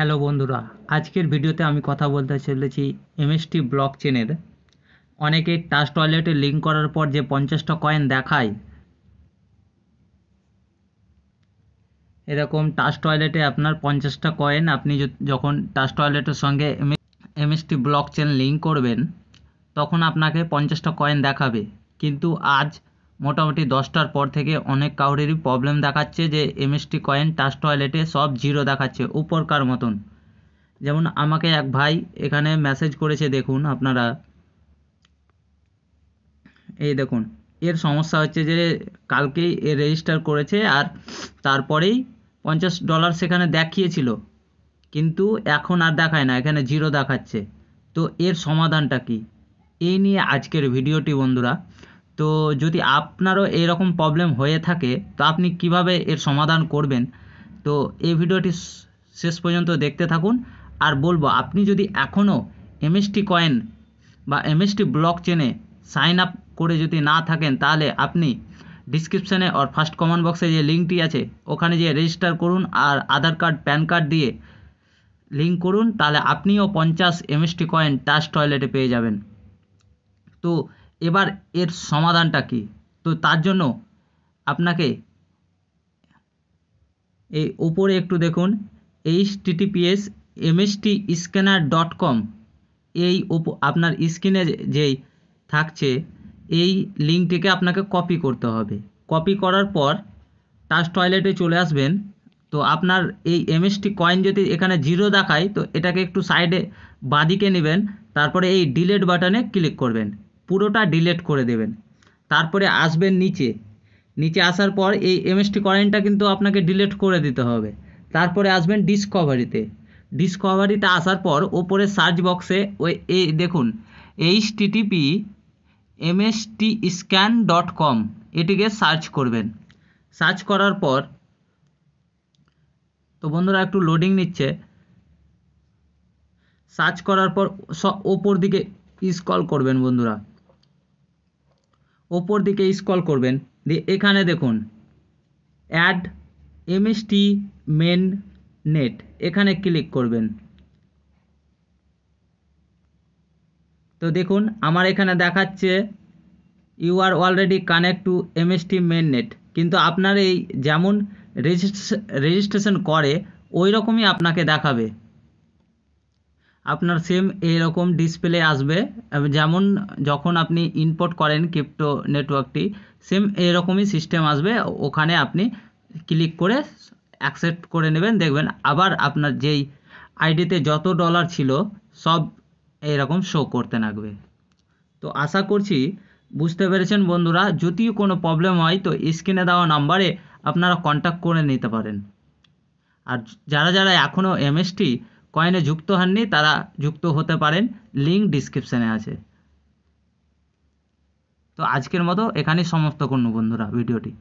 Hello বন্ধুরা, আজকের ভিডিওতে আমি কথা বলতে চলেছি এমএসটি ব্লকচেনের। অনেকেই টাচ টয়লেটে লিঙ্ক করার পর যে 50টা কয়েন দেখায়, এরকম টাচ টয়লেটে আপনার 50টা কয়েন আপনি যখন টাচ টয়লেটের সঙ্গে এমএসটি ব্লকচেন লিঙ্ক করবেন তখন আপনাকে 50টা কয়েন দেখাবে। কিন্তু আজ মোটামুটি 10টার পর থেকে অনেক কাউরেরই প্রবলেম দেখাচ্ছে যে এমএসটি কয়েন টাচ টয়লেটে সব জিরো দেখাচ্ছে উপরকার মতন। যেমন আমাকে এক ভাই এখানে মেসেজ করেছে, দেখুন আপনারা, এই দেখুন। এর সমস্যা হচ্ছে যে কালকেই এ রেজিস্টার করেছে আর তারপরেই $50 সেখানে দেখিয়েছিল, কিন্তু এখন আর দেখায় না, এখানে জিরো দেখাচ্ছে। তো এর সমাধানটা কি, এই নিয়ে আজকের ভিডিওটি বন্ধুরা। তো যদি আপনারও এরকম প্রবলেম হয়ে থাকে তো আপনি কিভাবে এর সমাধান করবেন, তো এই ভিডিওটি শেষ পর্যন্ত দেখতে থাকুন। আর বলবো, আপনি যদি এখনও এমএসটি কয়েন বা এমএসটি ব্লক চেনে সাইন আপ করে যদি না থাকেন, তাহলে আপনি ডিসক্রিপশানে আর ফার্স্ট কমেন্ট বক্সে যে লিঙ্কটি আছে ওখানে যেয়ে রেজিস্টার করুন আর আধার কার্ড প্যান কার্ড দিয়ে লিঙ্ক করুন, তাহলে আপনিও 50 এমএসটি কয়েন টাচ টয়লেটে পেয়ে যাবেন। তো এবার এর সমাধানটা কি, তো তার জন্য আপনাকে এই ওপরে একটু দেখুন, https://mstscanner.com, এই আপনার স্ক্রিনে যেই থাকছে এই লিঙ্কটিকে আপনাকে কপি করতে হবে। কপি করার পর টাচ টয়লেটে চলে আসবেন। তো আপনার এই এমএসটি কয়েন যদি এখানে জিরো দেখায় তো এটাকে একটু সাইডে বাঁদিকে নেবেন, তারপরে এই ডিলেট বাটনে ক্লিক করবেন, পুরোটা ডিলেট করে দেবেন। তারপরে আসবেন নিচে, নিচে আসার পর এই এমএসটি কয়েনটা কিন্তু আপনাকে ডিলিট করে দিতে হবে। তারপরে আসবেন ডিসকভারিতে, ডিসকভারিতে আসার পর ওপরে সার্চ বক্সে ওই এই দেখুন https://mstscan.com, এটিকে সার্চ করবেন। সার্চ করার পর, তো বন্ধুরা একটু লোডিং নিচ্ছে, সার্চ করার পর ওপর দিকে স্ক্রল করবেন বন্ধুরা, ওপর দিকে স্ক্রল করবেন, দিয়ে এখানে দেখুন অ্যাড এমএসটি মেন নেট, এখানে ক্লিক করবেন। তো দেখুন আমার এখানে দেখাচ্ছে you are already connect to MST mainnet, কিন্তু আপনার এই যেমন রেজিস্ট্রেশন করে ওই রকমই আপনাকে দেখাবে, আপনার সেম এইরকম ডিসপ্লে আসবে। যেমন যখন আপনি ইনপুট করেন ক্রিপ্টো নেটওয়ার্কটি, সেম এরকমই সিস্টেম আসবে, ওখানে আপনি ক্লিক করে অ্যাকসেপ্ট করে নেবেন, দেখবেন আবার আপনার যেই আইডিতে যত ডলার ছিল সব এইরকম শো করতে লাগবে। তো আশা করছি বুঝতে পেরেছেন বন্ধুরা। যদি কোনো প্রবলেম হয় তো স্ক্রিনে দেওয়া নাম্বারে আপনারা কন্ট্যাক্ট করে নিতে পারেন। আর যারা যারা এখনও এমএসটি কয়েনে যুক্ত হননি তারা যুক্ত হতে পারেন, লিঙ্ক ডিসক্রিপশানে আছে। তো আজকের মতো এখানেই সমাপ্ত করুন বন্ধুরা ভিডিওটি।